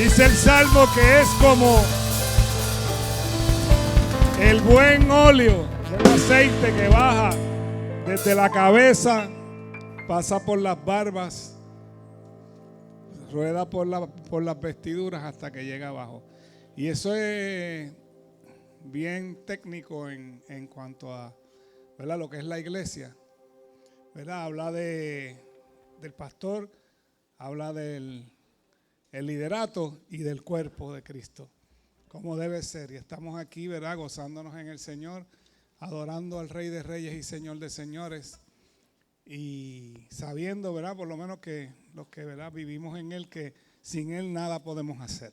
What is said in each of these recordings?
Dice el Salmo que es como el buen óleo, el aceite que baja desde la cabeza, pasa por las barbas, rueda por las vestiduras hasta que llega abajo. Y eso es bien técnico en cuanto a, ¿verdad?, lo que es la iglesia, ¿verdad? Habla del pastor, habla del liderato y del cuerpo de Cristo, como debe ser. Y estamos aquí, ¿verdad?, gozándonos en el Señor, adorando al Rey de Reyes y Señor de Señores, y sabiendo, ¿verdad?, por lo menos que los que, ¿verdad?, vivimos en Él, que sin Él nada podemos hacer.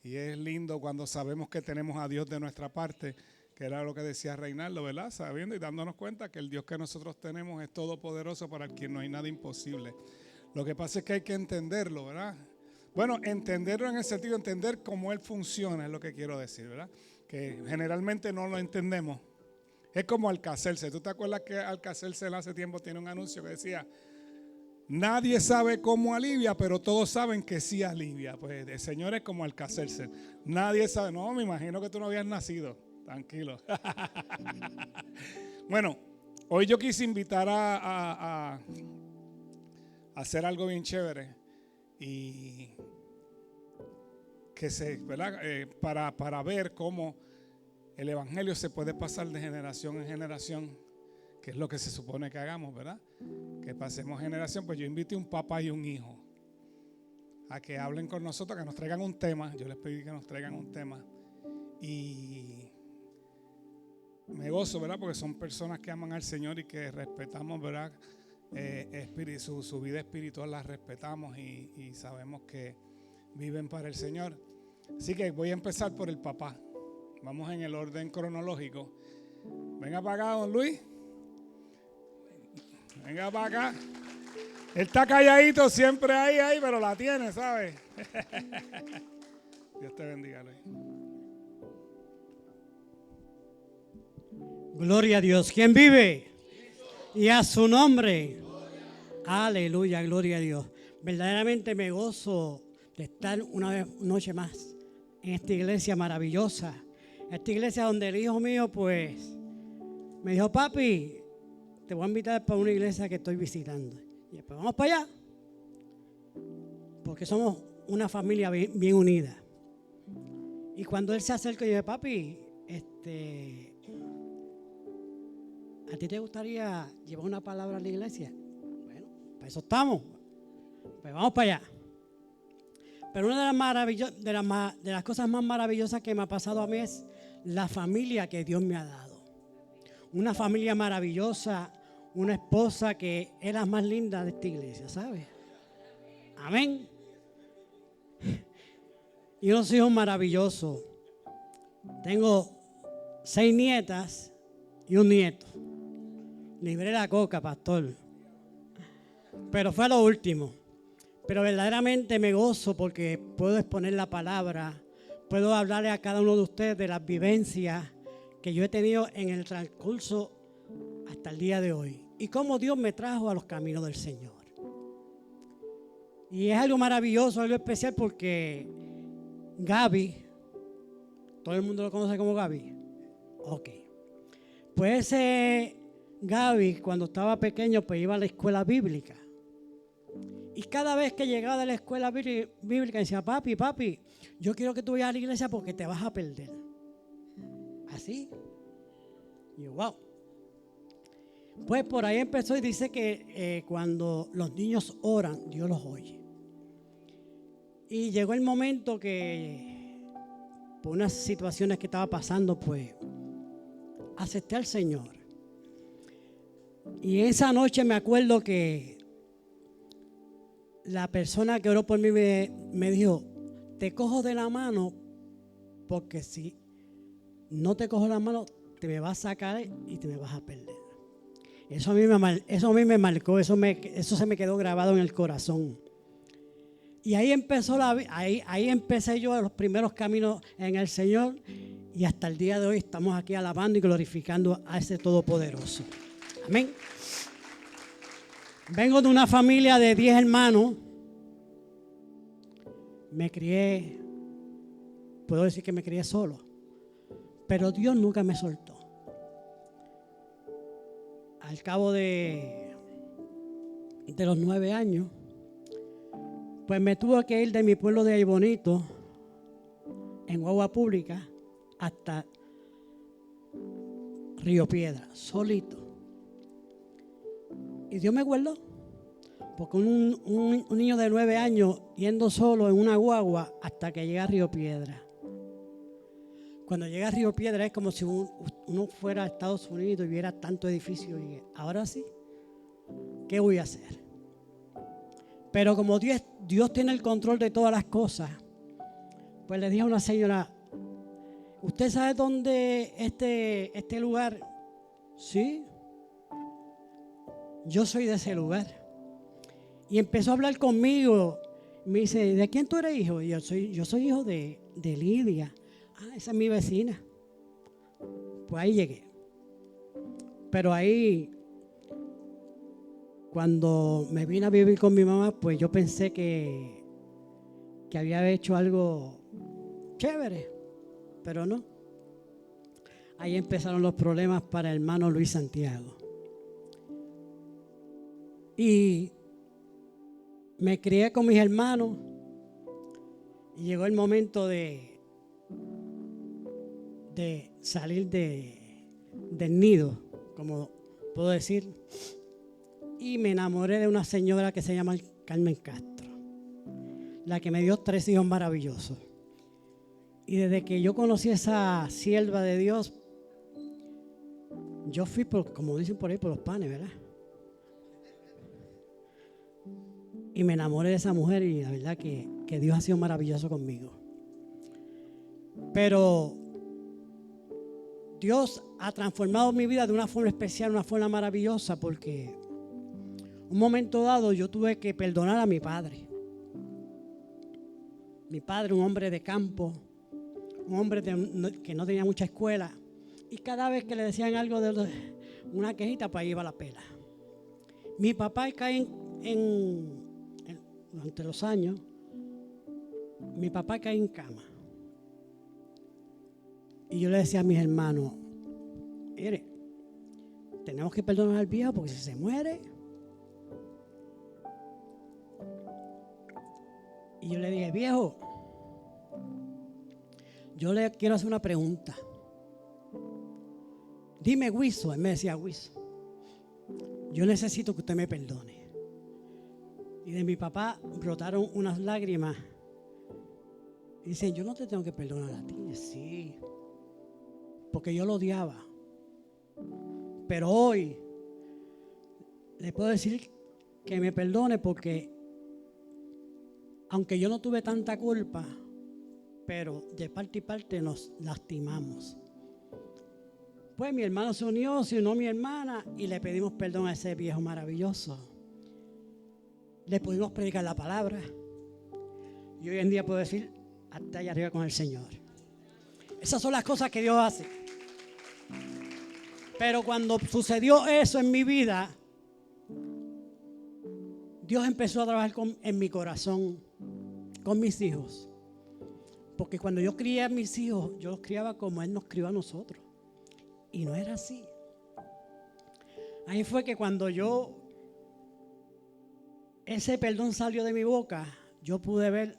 Y es lindo cuando sabemos que tenemos a Dios de nuestra parte, que era lo que decía Reinaldo, ¿verdad?, sabiendo y dándonos cuenta que el Dios que nosotros tenemos es todopoderoso, para el quien no hay nada imposible. Lo que pasa es que hay que entenderlo, ¿verdad? Bueno, entenderlo en el sentido de entender cómo Él funciona, es lo que quiero decir, ¿verdad? Que generalmente no lo entendemos. Es como Alka-Seltzer. ¿Tú te acuerdas que Alka-Seltzer hace tiempo tiene un anuncio que decía: nadie sabe cómo alivia, pero todos saben que sí alivia? Pues el Señor es como Alka-Seltzer. Nadie sabe. No, me imagino que tú no habías nacido. Tranquilo. Bueno, hoy yo quise invitar a hacer algo bien chévere. Y que ¿verdad? Para ver cómo el evangelio se puede pasar de generación en generación, que es lo que se supone que hagamos, ¿verdad? Que pasemos generación. Pues yo invité a un papá y un hijo a que hablen con nosotros, que nos traigan un tema. Yo les pedí que nos traigan un tema. Y me gozo, ¿verdad? Porque son personas que aman al Señor y que respetamos, ¿verdad? Su vida espiritual la respetamos y sabemos que viven para el Señor. Así que voy a empezar por el papá. Vamos en el orden cronológico. Venga para acá, don Luis. Venga para acá. Él está calladito, siempre ahí, pero la tiene, ¿sabes? Dios te bendiga, Luis. Gloria a Dios. ¿Quién vive? Y a su nombre. Aleluya, gloria a Dios. Verdaderamente me gozo de estar una noche más en esta iglesia maravillosa. Esta iglesia donde el hijo mío, pues, me dijo: papi, te voy a invitar para una iglesia que estoy visitando. Y después vamos para allá, porque somos una familia bien unida. Y cuando él se acercó, yo dije: papi, ¿a ti te gustaría llevar una palabra a la iglesia? Bueno, para eso estamos. Pues vamos para allá. Pero una de las cosas más maravillosas que me ha pasado a mí es la familia que Dios me ha dado. Una familia maravillosa, una esposa que es la más linda de esta iglesia, ¿sabes? Amén. Y unos hijos maravillosos. Tengo 6 nietas y un nieto. Libré la coca, pastor. Pero fue lo último. Pero verdaderamente me gozo porque puedo exponer la palabra. Puedo hablarle a cada uno de ustedes de las vivencias que yo he tenido en el transcurso hasta el día de hoy. Y cómo Dios me trajo a los caminos del Señor. Y es algo maravilloso, algo especial, porque Gaby, ¿todo el mundo lo conoce como Gaby? Ok. Pues ese Gaby, cuando estaba pequeño, pues iba a la escuela bíblica. Y cada vez que llegaba de la escuela bíblica decía: papi, yo quiero que tú vayas a la iglesia porque te vas a perder. Así. Y yo: wow. Pues por ahí empezó y dice que cuando los niños oran, Dios los oye. Y llegó el momento que, por unas situaciones que estaba pasando, pues acepté al Señor. Y esa noche me acuerdo que la persona que oró por mí me dijo: te cojo de la mano, porque si no te cojo la mano, te me vas a caer y te me vas a perder. Eso a mí me marcó, eso se me quedó grabado en el corazón. Y ahí ahí empecé yo los primeros caminos en el Señor, y hasta el día de hoy estamos aquí alabando y glorificando a ese Todopoderoso. Amén. Vengo de una familia de 10 hermanos. me crié, puedo decir que me crié solo, pero Dios nunca me soltó. Al cabo de los 9 años, pues me tuve que ir de mi pueblo de Aybonito, en guagua pública, hasta Río Piedra, solito. Y Dios me guardó, porque un niño de 9 años yendo solo en una guagua hasta que llega a Río Piedra. Cuando llega a Río Piedra es como si uno fuera a Estados Unidos y viera tanto edificio. Y ahora sí, ¿qué voy a hacer? Pero como Dios tiene el control de todas las cosas, pues le dije a una señora, ¿usted sabe dónde este lugar? Sí, yo soy de ese lugar. Y empezó a hablar conmigo. Me dice, ¿de quién tú eres hijo? Y yo soy hijo de Lidia. Ah, esa es mi vecina. Pues ahí llegué. Pero ahí, cuando me vine a vivir con mi mamá, pues yo pensé que había hecho algo chévere, pero no. Ahí empezaron los problemas para el hermano Luis Santiago. Y me crié con mis hermanos y llegó el momento de salir del nido, como puedo decir, y me enamoré de una señora que se llama Carmen Castro, la que me dio 3 hijos maravillosos. Y desde que yo conocí a esa sierva de Dios, yo fui, como dicen por ahí, por los panes, ¿verdad? Y me enamoré de esa mujer y la verdad que Dios ha sido maravilloso conmigo. Pero Dios ha transformado mi vida de una forma especial, una forma maravillosa, porque un momento dado yo tuve que perdonar a mi padre. Mi padre, un hombre de campo, un hombre que no tenía mucha escuela, y cada vez que le decían algo de una quejita, pues ahí iba la pela. Mi papá cae durante los años, mi papá cae en cama. Y yo le decía a mis hermanos, mire, tenemos que perdonar al viejo porque si se muere. Y yo le dije, viejo, yo le quiero hacer una pregunta. Dime, Huizo. Él me decía, Huizo, yo necesito que usted me perdone. Y de mi papá brotaron unas lágrimas. Y dice, yo no te tengo que perdonar a ti. Sí, porque yo lo odiaba. Pero hoy le puedo decir que me perdone porque aunque yo no tuve tanta culpa, pero de parte y parte nos lastimamos. Pues mi hermano se unió mi hermana y le pedimos perdón a ese viejo maravilloso. Le pudimos predicar la palabra. Y hoy en día puedo decir, hasta allá arriba con el Señor. Esas son las cosas que Dios hace. Pero cuando sucedió eso en mi vida, Dios empezó a trabajar en mi corazón, con mis hijos. Porque cuando yo crié a mis hijos, yo los criaba como Él nos crió a nosotros. Y no era así. Ahí fue que cuando ese perdón salió de mi boca, yo pude ver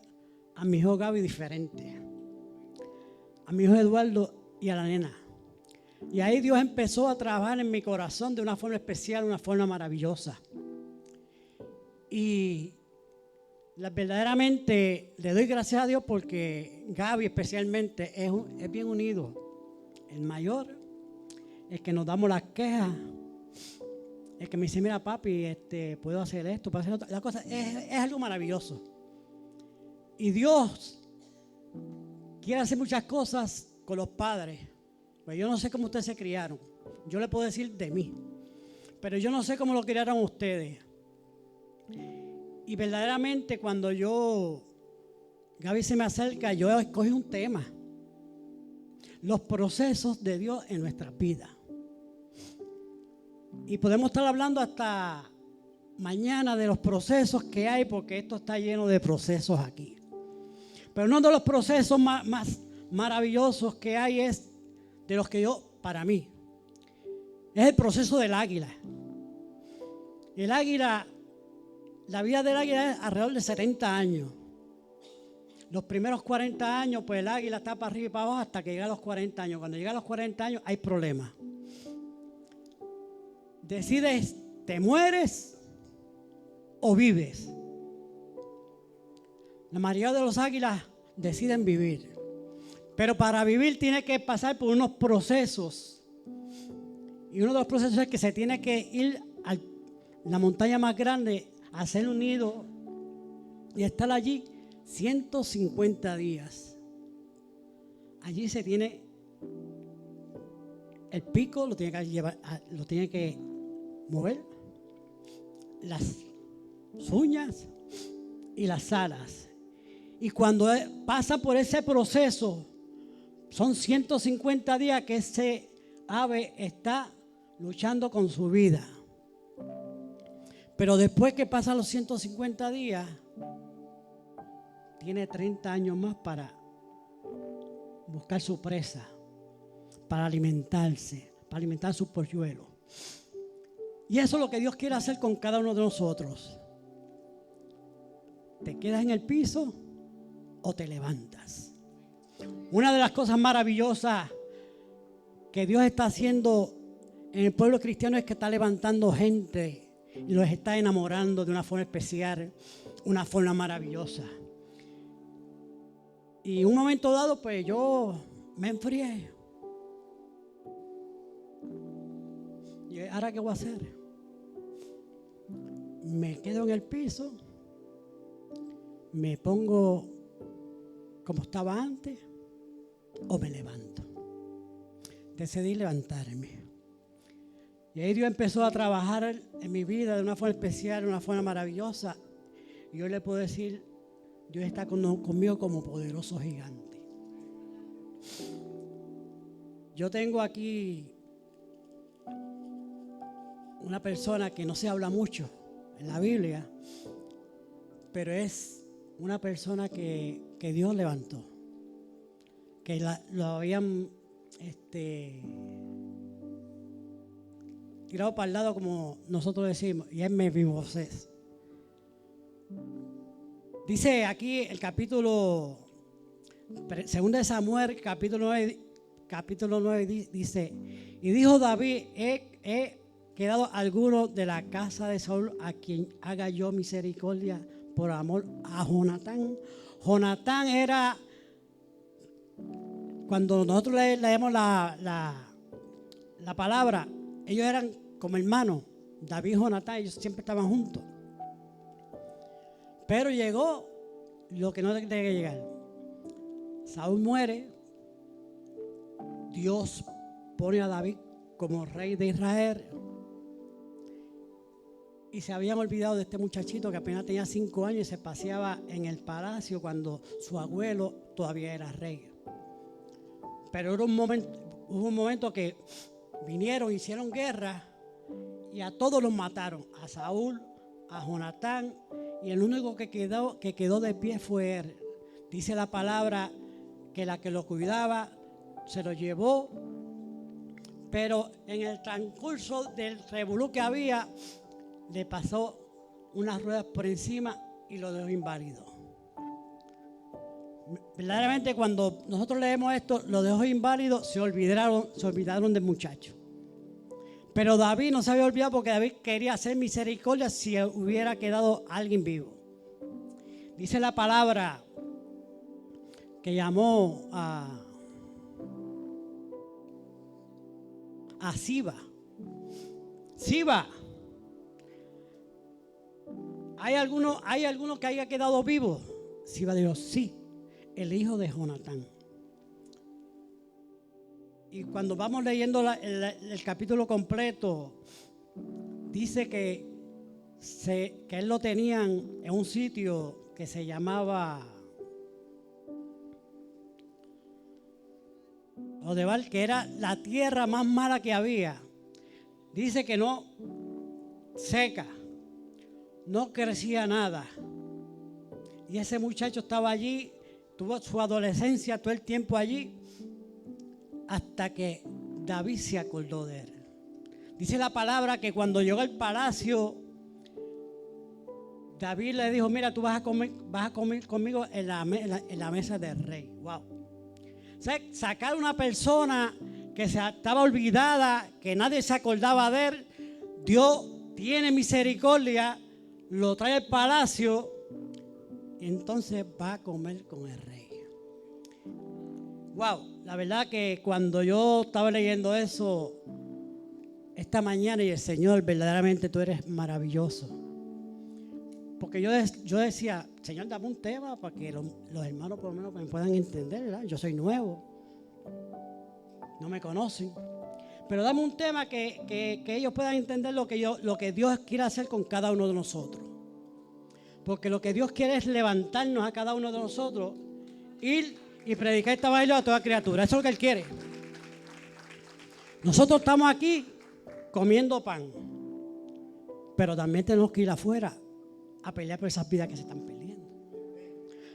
a mi hijo Gaby diferente, a mi hijo Eduardo y a la nena. Y ahí Dios empezó a trabajar en mi corazón de una forma especial, una forma maravillosa. Y verdaderamente le doy gracias a Dios porque Gaby especialmente es bien unido. El mayor, el que nos damos las quejas, el que me dice, mira papi, puedo hacer esto, puedo hacer otra. La cosa es algo maravilloso. Y Dios quiere hacer muchas cosas con los padres. Pues yo no sé cómo ustedes se criaron. Yo le puedo decir de mí. Pero yo no sé cómo lo criaron ustedes. Y verdaderamente cuando Gaby se me acerca, yo escogí un tema. Los procesos de Dios en nuestras vidas. Y podemos estar hablando hasta mañana de los procesos que hay, porque esto está lleno de procesos aquí. Pero uno de los procesos más maravillosos que hay es de los que para mí, es el proceso del águila. El águila, la vida del águila es alrededor de 70 años. Los primeros 40 años, pues el águila está para arriba y para abajo hasta que llega a los 40 años. Cuando llega a los 40 años hay problemas. Decides, ¿te mueres o vives? La mayoría de los águilas deciden vivir. Pero para vivir tiene que pasar por unos procesos. Y uno de los procesos es que se tiene que ir a la montaña más grande, a hacer un nido y estar allí 150 días. Allí se tiene el pico, lo tiene que llevar, lo tiene que mover, las uñas y las alas. Y cuando pasa por ese proceso, son 150 días que ese ave está luchando con su vida. Pero después que pasan los 150 días, tiene 30 años más para buscar su presa, para alimentarse, para alimentar sus polluelos. Y eso es lo que Dios quiere hacer con cada uno de nosotros. ¿Te quedas en el piso o te levantas? Una de las cosas maravillosas que Dios está haciendo en el pueblo cristiano es que está levantando gente y los está enamorando de una forma especial, una forma maravillosa. Y en un momento dado, pues yo me enfrié. ¿Y ahora qué voy a hacer? Me quedo en el piso, me pongo como estaba antes o me levanto. Decidí levantarme. Y ahí Dios empezó a trabajar en mi vida de una forma especial, de una forma maravillosa. Y yo le puedo decir, Dios está conmigo como poderoso gigante. Yo tengo aquí una persona que no se habla mucho en la Biblia, pero es una persona que Dios levantó, que lo habían tirado para el lado, como nosotros decimos, y es Mefibosés. Dice aquí el capítulo 2 de Samuel, capítulo 9 dice: y dijo David, he quedado alguno de la casa de Saúl a quien haga yo misericordia por amor a Jonatán. Jonatán era, cuando nosotros leemos la palabra, ellos eran como hermanos, David y Jonatán, ellos siempre estaban juntos. Pero llegó lo que no tenía que llegar. Saúl muere, Dios pone a David como rey de Israel. Y se habían olvidado de este muchachito que apenas tenía 5 años y se paseaba en el palacio cuando su abuelo todavía era rey. Pero hubo un momento que vinieron, hicieron guerra y a todos los mataron. A Saúl, a Jonatán, y el único que quedó de pie fue él. Dice la palabra que la que lo cuidaba se lo llevó, pero en el transcurso del revolú que había, le pasó unas ruedas por encima y lo dejó inválido. Verdaderamente, cuando nosotros leemos esto, lo dejó inválido, se olvidaron del muchacho. Pero David no se había olvidado, porque David quería hacer misericordia si hubiera quedado alguien vivo. Dice la palabra que llamó a Siba. Siba, ¿hay alguno que haya quedado vivo? Siba dijo, sí, el hijo de Jonatán. Y cuando vamos leyendo el capítulo completo, dice que él lo tenían en un sitio que se llamaba Odebal, que era la tierra más mala que había. Dice que no seca, no crecía nada. Y ese muchacho estaba allí tuvo su adolescencia todo el tiempo allí, hasta que David se acordó de él. Dice la palabra que cuando llegó al palacio, David le dijo, mira, tú vas a comer conmigo en la mesa del rey. Wow. O sea, sacar a una persona que estaba olvidada, que nadie se acordaba de él, Dios tiene misericordia, lo trae al palacio y entonces va a comer con el rey. Wow, la verdad que cuando yo estaba leyendo eso esta mañana, y el Señor, verdaderamente tú eres maravilloso. Porque yo decía, Señor, dame un tema para que los hermanos por lo menos me puedan entender, ¿verdad? Yo soy nuevo, no me conocen. Pero dame un tema que ellos puedan entender lo que Dios quiere hacer con cada uno de nosotros. Porque lo que Dios quiere es levantarnos a cada uno de nosotros, ir y predicar este evangelio a toda criatura. Eso es lo que Él quiere. Nosotros estamos aquí comiendo pan, pero también tenemos que ir afuera a pelear por esas vidas que se están perdiendo.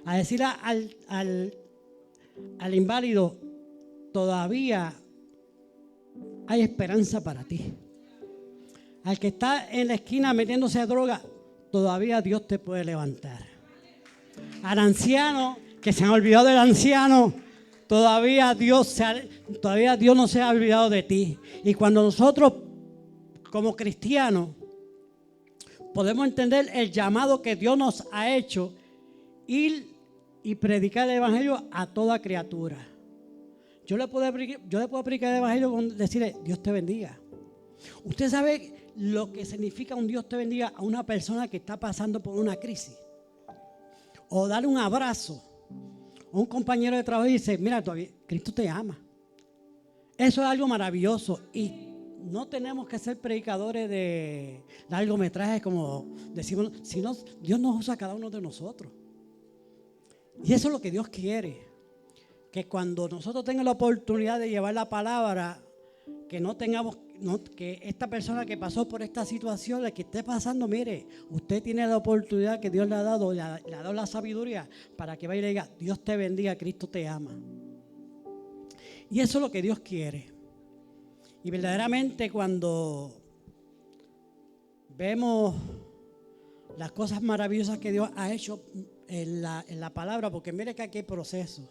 A decir al inválido, todavía hay esperanza para ti. Al que está en la esquina metiéndose a droga, todavía Dios te puede levantar. Al anciano que se han olvidado del anciano, todavía Dios no se ha olvidado de ti. Y cuando nosotros como cristianos podemos entender el llamado que Dios nos ha hecho, ir y predicar el evangelio a toda criatura. Yo le puedo predicar el evangelio con decirle, Dios te bendiga. Usted sabe lo que significa un Dios te bendiga a una persona que está pasando por una crisis. O darle un abrazo a un compañero de trabajo y dice, mira, todavía Cristo te ama. Eso es algo maravilloso. Y no tenemos que ser predicadores de largometrajes como decimos, sino Dios nos usa a cada uno de nosotros. Y eso es lo que Dios quiere. Que cuando nosotros tengamos la oportunidad de llevar la palabra, que esta persona que pasó por esta situación, la que esté pasando, mire, usted tiene la oportunidad que Dios le ha dado la sabiduría para que vaya y le diga, Dios te bendiga, Cristo te ama. Y eso es lo que Dios quiere. Y verdaderamente cuando vemos las cosas maravillosas que Dios ha hecho en la palabra, porque mire que aquí hay proceso.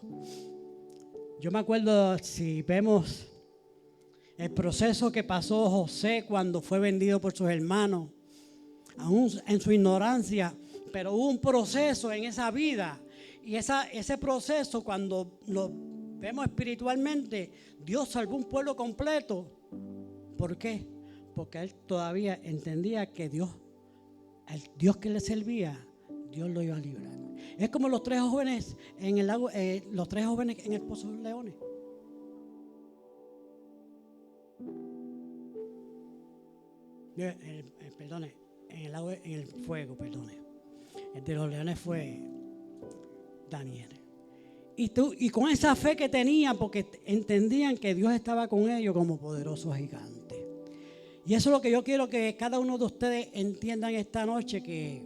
Yo me acuerdo, si vemos el proceso que pasó José cuando fue vendido por sus hermanos, aún en su ignorancia, pero hubo un proceso en esa vida. Y ese proceso, cuando lo vemos espiritualmente, Dios salvó un pueblo completo. ¿Por qué? Porque él todavía entendía que el Dios que le servía, Dios lo iba a librar. Es como los tres jóvenes en el lago, los tres jóvenes en el pozo de los leones. Perdone, en el fuego, perdone. El de los leones fue Daniel. Y con esa fe que tenían, porque entendían que Dios estaba con ellos como poderoso gigante. Y eso es lo que yo quiero que cada uno de ustedes entiendan esta noche, que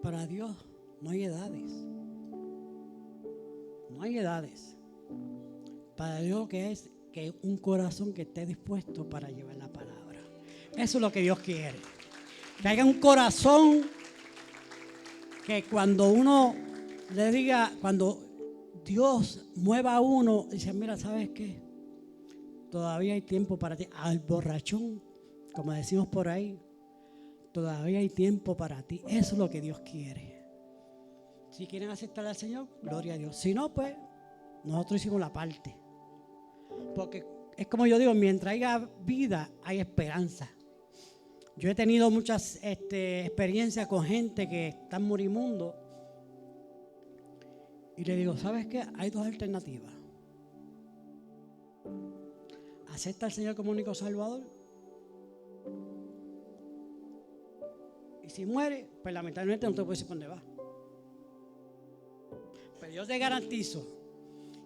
para Dios no hay edades. No hay edades. Para Dios lo que es que un corazón que esté dispuesto para llevar la palabra. Eso es lo que Dios quiere. Que haya un corazón que cuando uno le diga, cuando Dios mueva a uno, dice, mira, ¿sabes qué? Todavía hay tiempo para ti. Al borrachón, como decimos por ahí, todavía hay tiempo para ti. Eso es lo que Dios quiere. Si quieren aceptar al Señor, gloria a Dios. Si no, pues nosotros hicimos la parte. Porque es como yo digo, mientras haya vida, hay esperanza. Yo he tenido muchas experiencias con gente que están moribundo. Y le digo, ¿sabes qué? Hay dos alternativas. Acepta al Señor como único Salvador. Y si muere, pues lamentablemente no te puedes decir por dónde va. Pero yo te garantizo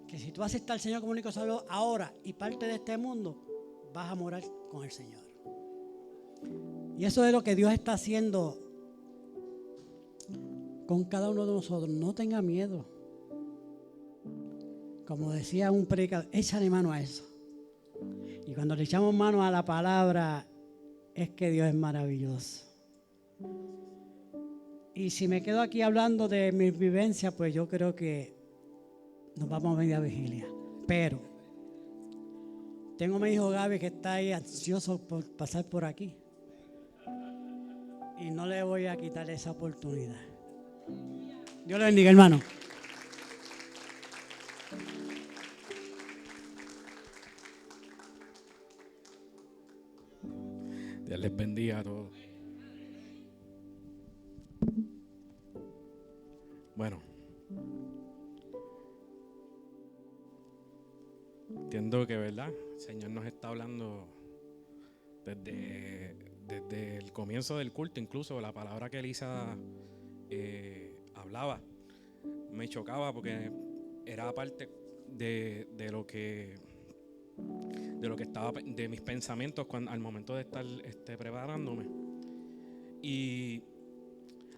que si tú aceptas al Señor como único Salvador ahora y parte de este mundo, vas a morar con el Señor. Y eso es lo que Dios está haciendo con cada uno de nosotros. No tenga miedo. Como decía un predicador, échale mano a eso. Y cuando le echamos mano a la palabra, es que Dios es maravilloso. Y si me quedo aquí hablando de mi vivencia, pues yo creo que nos vamos a media vigilia. Pero tengo a mi hijo Gaby que está ahí ansioso por pasar por aquí. Y no le voy a quitar esa oportunidad. Dios le bendiga, hermano. Dios les bendiga a todos. Bueno, entiendo que, ¿verdad? El Señor nos está hablando desde el comienzo del culto, incluso la palabra que Elisa hablaba me chocaba porque era parte de lo que estaba, de mis pensamientos al momento de estar preparándome. Y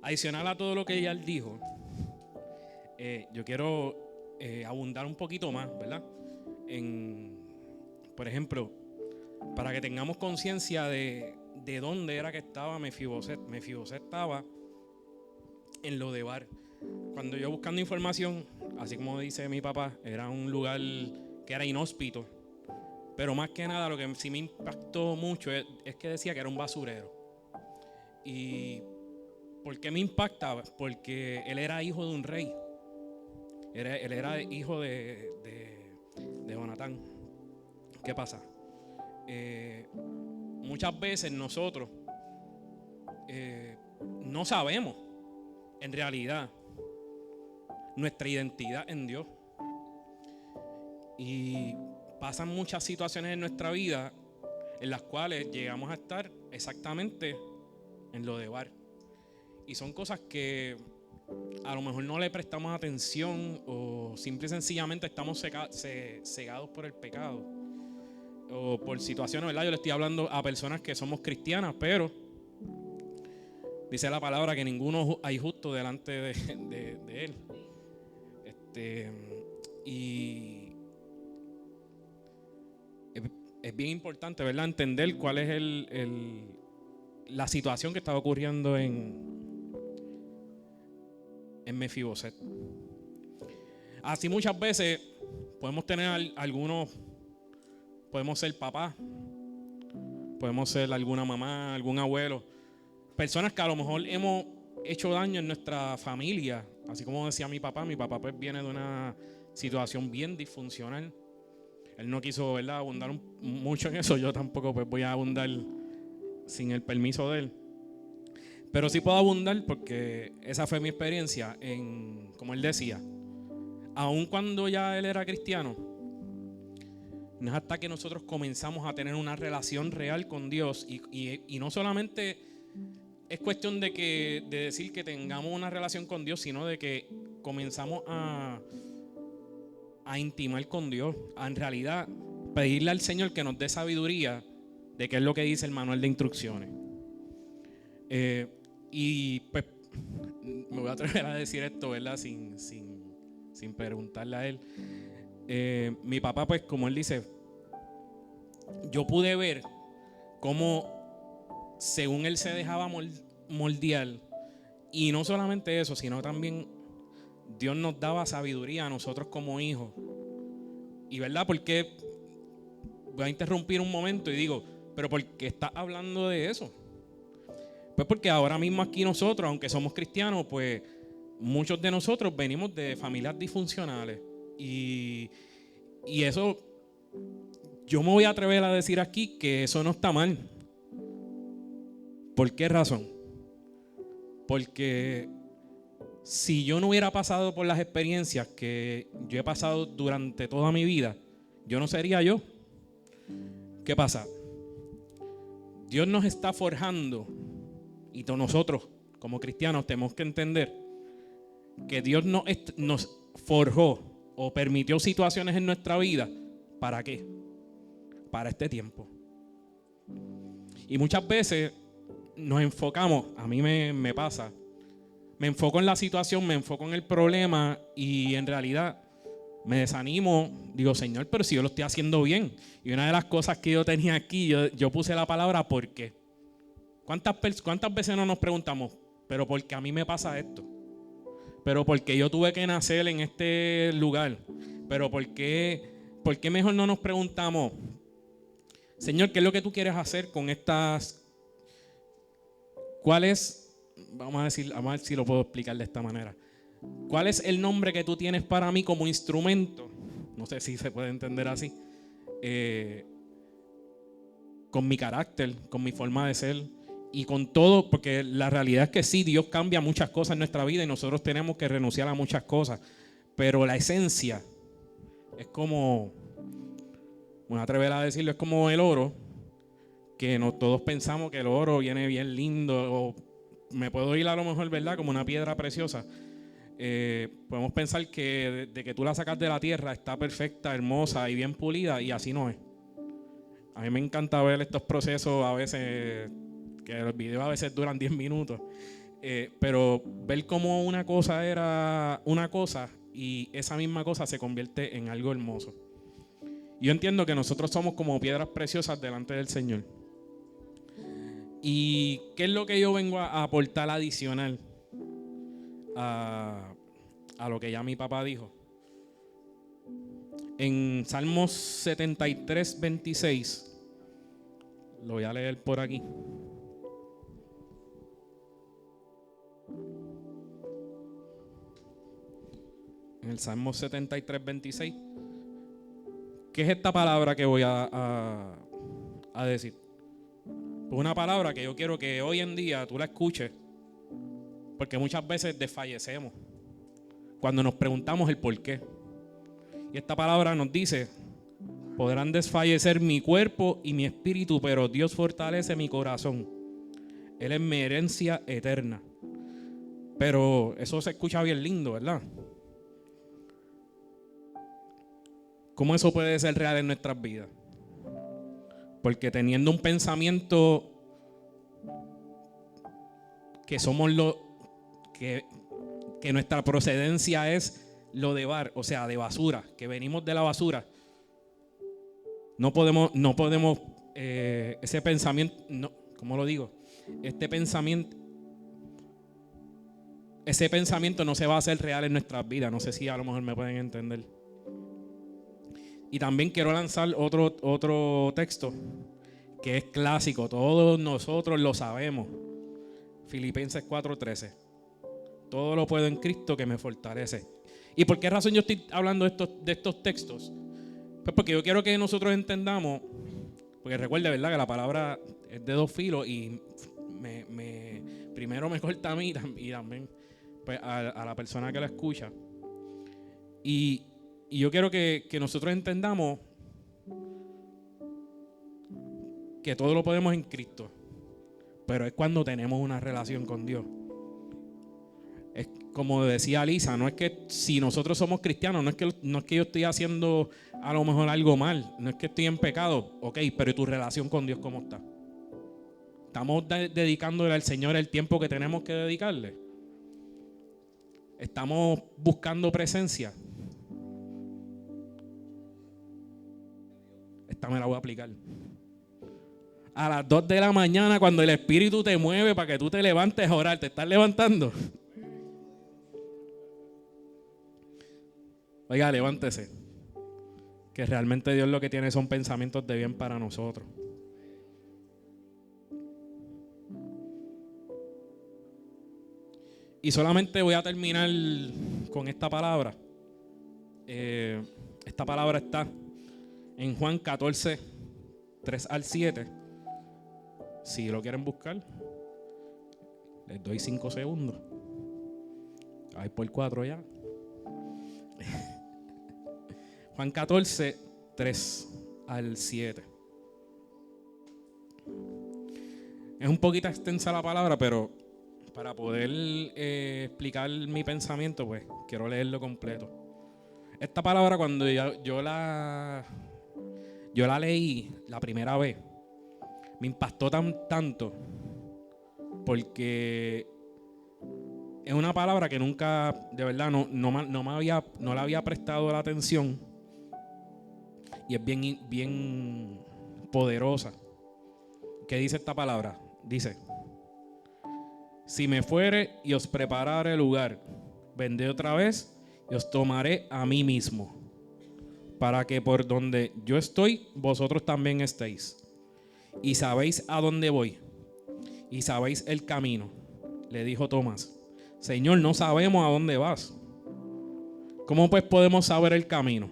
adicional a todo lo que ella dijo, yo quiero abundar un poquito más, ¿verdad? Por ejemplo, para que tengamos conciencia de dónde era que estaba Mefiboset. Mefiboset estaba en Lodebar. Cuando yo buscando información, así como dice mi papá, era un lugar que era inhóspito. Pero más que nada lo que sí me impactó mucho es que decía que era un basurero. ¿Y por qué me impacta? Porque él era hijo de un rey. Él era hijo de Jonatán. ¿Qué pasa? Muchas veces nosotros no sabemos en realidad nuestra identidad en Dios. Y pasan muchas situaciones en nuestra vida en las cuales llegamos a estar exactamente en Lodebar. Y son cosas que a lo mejor no le prestamos atención o simple y sencillamente estamos cegados por el pecado o por situaciones, ¿verdad? Yo le estoy hablando a personas que somos cristianas, pero dice la palabra que ninguno hay justo delante de Él. Y es bien importante, ¿verdad? Entender cuál es la situación que estaba ocurriendo en Mefiboset. Así muchas veces podemos tener podemos ser papás, podemos ser alguna mamá, algún abuelo, personas que a lo mejor hemos hecho daño en nuestra familia, así como decía mi papá pues viene de una situación bien disfuncional. Él no quiso, ¿verdad?, abundar mucho en eso, yo tampoco pues voy a abundar sin el permiso de él. Pero sí puedo abundar porque esa fue mi experiencia como él decía, aun cuando ya él era cristiano, no es hasta que nosotros comenzamos a tener una relación real con Dios y no solamente es cuestión de decir que tengamos una relación con Dios, sino de que comenzamos a intimar con Dios, a en realidad pedirle al Señor que nos dé sabiduría de qué es lo que dice el manual de instrucciones. Y pues me voy a atrever a decir esto, ¿verdad? Sin preguntarle a él. Mi papá, pues como él dice, yo pude ver cómo según él se dejaba moldear, y no solamente eso, sino también Dios nos daba sabiduría a nosotros como hijos. Y verdad, porque voy a interrumpir un momento y digo, pero ¿por qué estás hablando de eso? Pues porque ahora mismo aquí nosotros, aunque somos cristianos, pues muchos de nosotros venimos de familias disfuncionales. Y eso, yo me voy a atrever a decir aquí que eso no está mal. ¿Por qué razón? Porque si yo no hubiera pasado por las experiencias que yo he pasado durante toda mi vida, yo no sería yo. ¿Qué pasa? Dios nos está forjando y nosotros como cristianos tenemos que entender que Dios nos forjó o permitió situaciones en nuestra vida. ¿Para qué? Para este tiempo. Y muchas veces nos enfocamos, a mí me pasa, me enfoco en la situación, me enfoco en el problema y en realidad me desanimo. Digo, Señor, pero si yo lo estoy haciendo bien. Y una de las cosas que yo tenía aquí, yo puse la palabra ¿por qué? ¿Cuántas veces no nos preguntamos, pero por qué a mí me pasa esto? Pero ¿por qué yo tuve que nacer en este lugar? Pero ¿por qué mejor no nos preguntamos, Señor, qué es lo que tú quieres hacer con estas? ¿Cuál es? Vamos a ver si lo puedo explicar de esta manera. ¿Cuál es el nombre que tú tienes para mí como instrumento? No sé si se puede entender así. Con mi carácter, con mi forma de ser y con todo, porque la realidad es que sí, Dios cambia muchas cosas en nuestra vida y nosotros tenemos que renunciar a muchas cosas. Pero la esencia es como, me atrever a decirlo, es como el oro, que todos pensamos que el oro viene bien lindo, o me puedo ir a lo mejor, ¿verdad? Como una piedra preciosa. Podemos pensar que de que tú la sacas de la tierra está perfecta, hermosa y bien pulida, y así no es. A mí me encanta ver estos procesos a veces, que los videos a veces duran 10 minutos, pero ver cómo una cosa era una cosa y esa misma cosa se convierte en algo hermoso. Yo entiendo que nosotros somos como piedras preciosas delante del Señor. ¿Y qué es lo que yo vengo a aportar adicional a lo que ya mi papá dijo? En Salmos 73, 26, lo voy a leer por aquí. En el Salmo 73, 26. ¿Qué es esta palabra que voy a decir? Pues una palabra que yo quiero que hoy en día tú la escuches, porque muchas veces desfallecemos cuando nos preguntamos el por qué. Y esta palabra nos dice: podrán desfallecer mi cuerpo y mi espíritu, pero Dios fortalece mi corazón. Él es mi herencia eterna. Pero eso se escucha bien lindo, ¿verdad? ¿Cómo eso puede ser real en nuestras vidas? Porque teniendo un pensamiento que somos que nuestra procedencia es lo de o sea, de basura, que venimos de la basura, no podemos ese pensamiento, no, ¿cómo lo digo? Ese pensamiento no se va a hacer real en nuestras vidas. No sé si a lo mejor me pueden entender. Y también quiero lanzar otro texto que es clásico, todos nosotros lo sabemos. Filipenses 4:13. Todo lo puedo en Cristo que me fortalece. ¿Y por qué razón yo estoy hablando de estos textos? Pues porque yo quiero que nosotros entendamos, porque recuerde, ¿verdad?, que la palabra es de dos filos y primero me corta a mí y también pues, a la persona que la escucha. Y yo quiero que nosotros entendamos que todo lo podemos en Cristo, pero es cuando tenemos una relación con Dios. Es como decía Lisa, no es que si nosotros somos cristianos, no es que yo estoy haciendo a lo mejor algo mal, no es que estoy en pecado, ok, pero ¿y tu relación con Dios cómo está? ¿Estamos dedicándole al Señor el tiempo que tenemos que dedicarle? ¿Estamos buscando presencia? Esta me la voy a aplicar. A las 2 de la mañana, cuando el Espíritu te mueve para que tú te levantes a orar, ¿te estás levantando? Oiga, levántese. Que realmente Dios lo que tiene son pensamientos de bien para nosotros. Y solamente voy a terminar con esta palabra. Esta palabra está en Juan 14, 3 al 7. Si lo quieren buscar, les doy 5 segundos. Ahí por 4 ya. Juan 14, 3 al 7. Es un poquito extensa la palabra, pero para poder explicar mi pensamiento, pues quiero leerlo completo. Esta palabra, cuando yo la leí la primera vez, me impactó tanto, porque es una palabra que nunca, de verdad, no le había prestado la atención. Y es bien poderosa. ¿Qué dice esta palabra? Dice: si me fuere y os preparare lugar, vendré otra vez y os tomaré a mí mismo, para que por donde yo estoy, vosotros también estéis. Y sabéis a dónde voy, y sabéis el camino. Le dijo Tomás: Señor, no sabemos a dónde vas. ¿Cómo pues podemos saber el camino?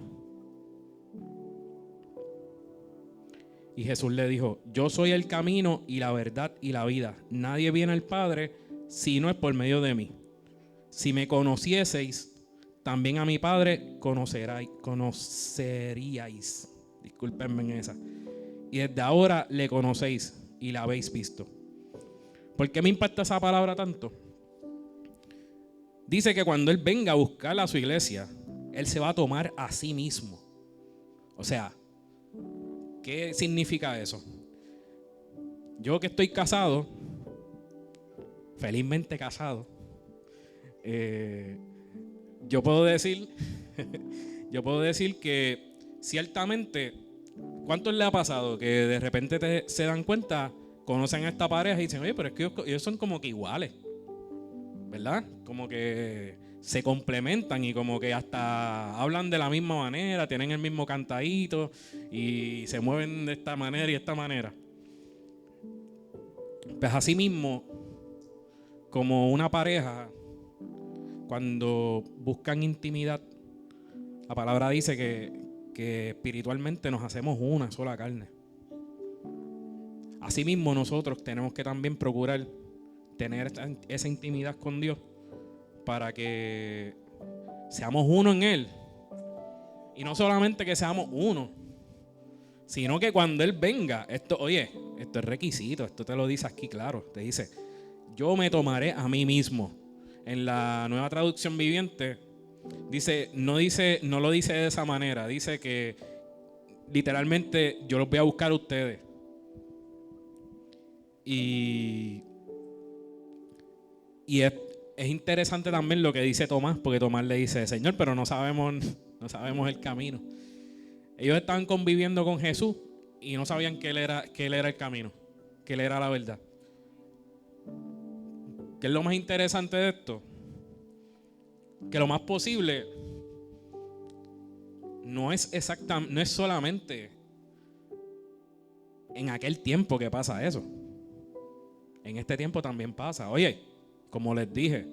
Y Jesús le dijo: yo soy el camino y la verdad y la vida. Nadie viene al Padre si no es por medio de mí. Si me conocieseis, también a mi Padre conoceríais. Discúlpenme en esa. Y desde ahora le conocéis y la habéis visto. ¿Por qué me impacta esa palabra tanto? Dice que cuando Él venga a buscar a su iglesia, Él se va a tomar a sí mismo. O sea, ¿qué significa eso? Yo que estoy casado, felizmente casado, yo puedo decir que ciertamente, ¿cuántos le ha pasado que de repente se dan cuenta, conocen a esta pareja y dicen: oye, pero es que ellos son como que iguales, ¿verdad? Como que se complementan y como que hasta hablan de la misma manera, tienen el mismo cantadito y se mueven de esta manera y esta manera. Pues así mismo, como una pareja, cuando buscan intimidad, la palabra dice que espiritualmente nos hacemos una sola carne. Así mismo nosotros tenemos que también procurar tener esa intimidad con Dios para que seamos uno en Él. Y no solamente que seamos uno, sino que cuando Él venga, esto es requisito, esto te lo dice aquí claro, te dice: yo me tomaré a mí mismo. En la Nueva Traducción Viviente no lo dice de esa manera, dice que literalmente yo los voy a buscar a ustedes. Y es interesante también lo que dice Tomás, porque Tomás le dice: Señor, pero no sabemos el camino. Ellos estaban conviviendo con Jesús y no sabían que él era el camino, que Él era la verdad. ¿Qué es lo más interesante de esto? Que lo más posible no es solamente en aquel tiempo que pasa eso. En este tiempo también pasa. Oye, como les dije,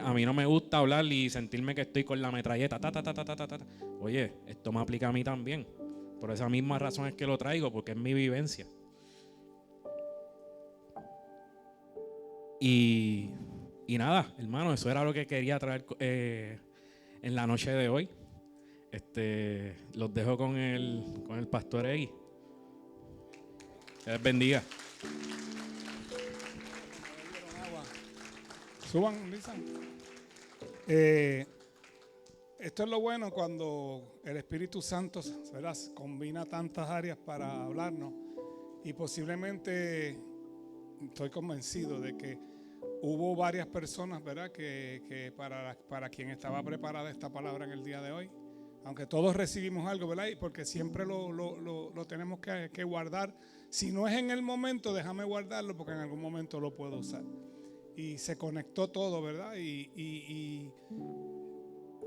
a mí no me gusta hablar y sentirme que estoy con la metralleta. Oye, esto me aplica a mí también. Por esa misma razón es que lo traigo, porque es mi vivencia. Y nada, hermano, eso era lo que quería traer en la noche de hoy. Los dejo con el pastor Egui. Que les bendiga. Suban, Lisa. Esto es lo bueno cuando el Espíritu Santo, ¿verdad?, combina tantas áreas para hablarnos. Y posiblemente estoy convencido de que hubo varias personas, ¿verdad?, que para quien estaba preparada esta palabra en el día de hoy, aunque todos recibimos algo, ¿verdad?, porque siempre lo tenemos que guardar. Si no es en el momento, déjame guardarlo porque en algún momento lo puedo usar. Y se conectó todo, ¿verdad? Y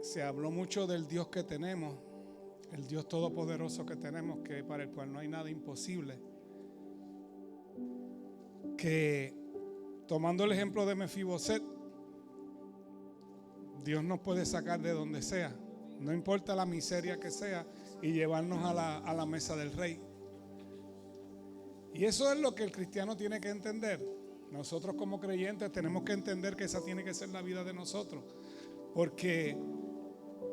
se habló mucho del Dios que tenemos, el Dios todopoderoso que tenemos, que para el cual no hay nada imposible. Que tomando el ejemplo de Mefiboset, Dios nos puede sacar de donde sea, no importa la miseria que sea, y llevarnos a la mesa del rey. Y eso es lo que el cristiano tiene que entender. Nosotros como creyentes tenemos que entender que esa tiene que ser la vida de nosotros, porque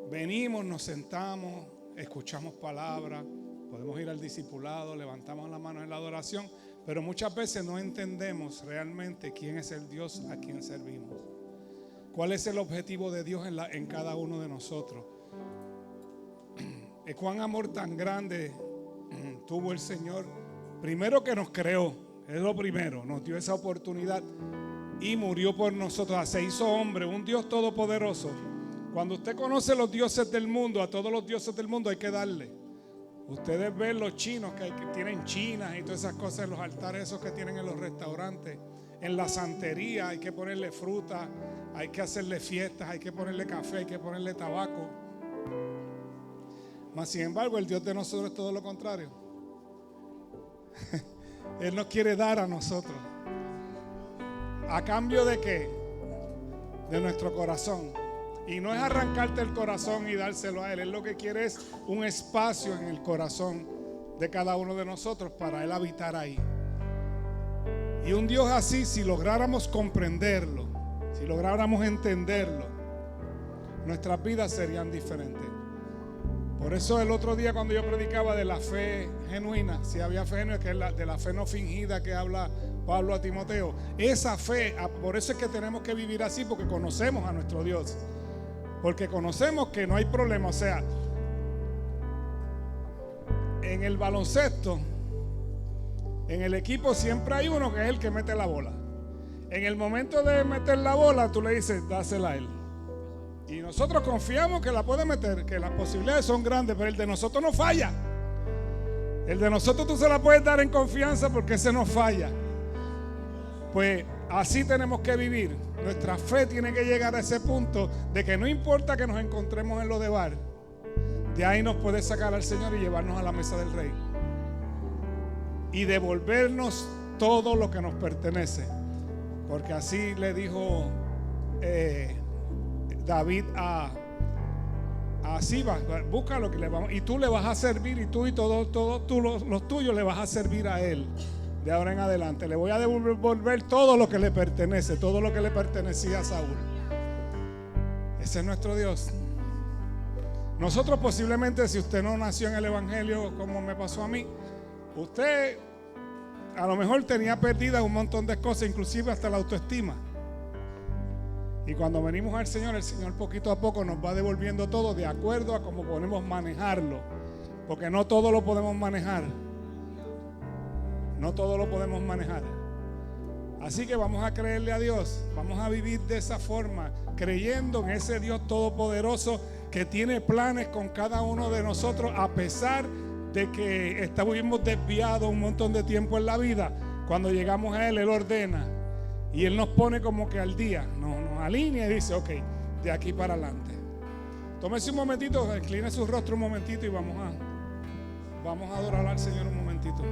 venimos, nos sentamos, escuchamos palabras, podemos ir al discipulado, levantamos las manos en la adoración, pero muchas veces no entendemos realmente quién es el Dios a quien servimos, cuál es el objetivo de Dios en cada uno de nosotros. Cuán amor tan grande tuvo el Señor, primero que nos creó. Es lo primero, nos dio esa oportunidad y murió por nosotros. Se hizo hombre, un Dios todopoderoso. Cuando usted conoce los dioses del mundo, a todos los dioses del mundo hay que darle. Ustedes ven los chinos que tienen chinas y todas esas cosas en los altares esos que tienen en los restaurantes. En la santería hay que ponerle fruta, hay que hacerle fiestas, hay que ponerle café, hay que ponerle tabaco. Mas sin embargo el Dios de nosotros es todo lo contrario. Él nos quiere dar a nosotros. ¿A cambio de qué? De nuestro corazón. Y no es arrancarte el corazón y dárselo a Él. Él lo que quiere es un espacio en el corazón de cada uno de nosotros para Él habitar ahí. Y un Dios así, si lográramos comprenderlo, si lográramos entenderlo, nuestras vidas serían diferentes. Por eso el otro día cuando yo predicaba de la fe genuina, si había fe genuina, que es de la fe no fingida que habla Pablo a Timoteo, esa fe, por eso es que tenemos que vivir así, porque conocemos a nuestro Dios, porque conocemos que no hay problema. O sea, en el baloncesto, en el equipo siempre hay uno que es el que mete la bola. En el momento de meter la bola, tú le dices, dásela a él. Y nosotros confiamos que la puede meter, que las posibilidades son grandes, pero el de nosotros no falla. El de nosotros tú se la puedes dar en confianza porque ese no falla. Pues así tenemos que vivir. Nuestra fe tiene que llegar a ese punto de que no importa que nos encontremos en lo de bar, de ahí nos puede sacar al Señor y llevarnos a la mesa del Rey y devolvernos todo lo que nos pertenece. Porque así le dijo David a Siba, busca lo que le vamos, y tú le vas a servir, y tú y todos los tuyos le vas a servir a él de ahora en adelante. Le voy a devolver todo lo que le pertenece, todo lo que le pertenecía a Saúl. Ese es nuestro Dios. Nosotros posiblemente, si usted no nació en el evangelio como me pasó a mí, usted a lo mejor tenía perdida un montón de cosas, inclusive hasta la autoestima. Y cuando venimos al Señor, el Señor poquito a poco nos va devolviendo todo de acuerdo a cómo podemos manejarlo. Porque no todo lo podemos manejar. No todo lo podemos manejar. Así que vamos a creerle a Dios. Vamos a vivir de esa forma, creyendo en ese Dios todopoderoso que tiene planes con cada uno de nosotros, a pesar de que estuvimos desviados un montón de tiempo en la vida. Cuando llegamos a Él, Él ordena. Y Él nos pone como que al día, nos alinea y dice, ok, de aquí para adelante. Tómese un momentito, incline su rostro un momentito y vamos a adorar al Señor un momentito.